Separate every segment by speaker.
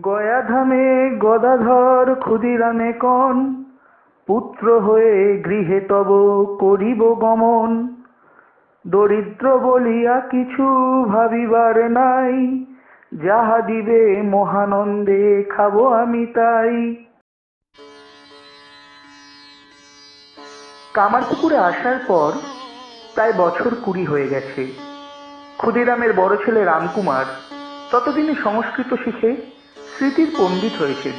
Speaker 1: গয়াধামে গদাধর ক্ষুদিরামে কন, পুত্র হয়ে গৃহে তব করিব গমন। দরিদ্র বলিয়া কিছু ভাবিবার নাই, যাহা দিবে মহানন্দে খাবো আমি তাই। কামারপুকুরে আসার পর প্রায় বছর 20 হয়ে গেছে। ক্ষুদিরামের বড় ছেলে রামকুমার ততদিনে সংস্কৃত শিখে স্মৃতির পণ্ডিত হয়েছেন,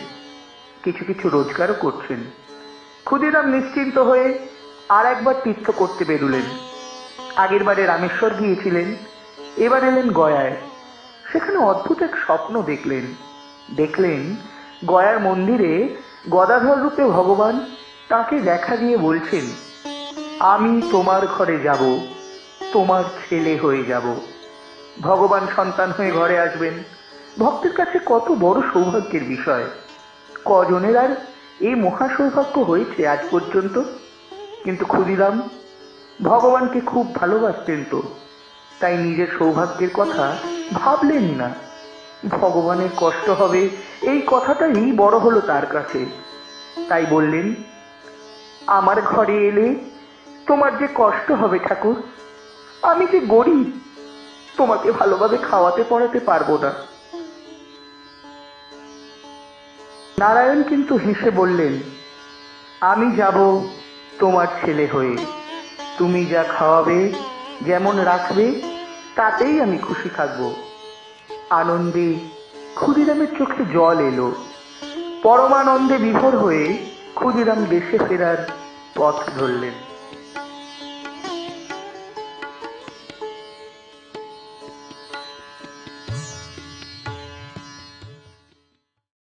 Speaker 1: কিছু কিছু রোজগারও করছেন। ক্ষুদিরাম নিশ্চিন্ত হয়ে আর একবার তীর্থ করতে বেরুলেন। আগের বারে রামেশ্বর গিয়েছিলেন, এবার এলেন গয়ায়। সেখানে অদ্ভুত এক স্বপ্ন দেখলেন গয়ার মন্দিরে গদাধর রূপে ভগবান তাকে দেখা দিয়ে বলছেন, আমি তোমার ঘরে যাব, তোমার ছেলে হয়ে যাব। ভগবান সন্তান হয়ে ঘরে আসবেন, ভক্তের কাছে কত বড় সৌভাগ্যের বিষয়। কজনের আর এই মহা সৌভাগ্য হয়েছে আজ পর্যন্ত? কিন্তু ক্ষুদিরাম ভগবানকে খুব ভালোবাসতেন তো, তাই নিজের সৌভাগ্যের কথা ভাবলেন না। ভগবানের কষ্ট হবে এই কথাটাই বড় হলো তার কাছে। তাই বললেন, আমার ঘরে এলে তোমার যে কষ্ট হবে ঠাকুর, আমি যে গরিব, তোমাকে ভালোভাবে খাওয়াতে পড়াতে পারবো না। নারায়ণ কিন্তু হেসে বললেন, আমি যাব তোমার ছেলে হয়ে, তুমি যা খাওয়াবে, যেমন রাখবে, তাতেই আমি খুশি থাকবো। আনন্দে ক্ষুদিরামের চোখে জল এলো। পরমানন্দে বিভোর হয়ে ক্ষুদিরাম দেশে ফেরার পথ ধরলেন।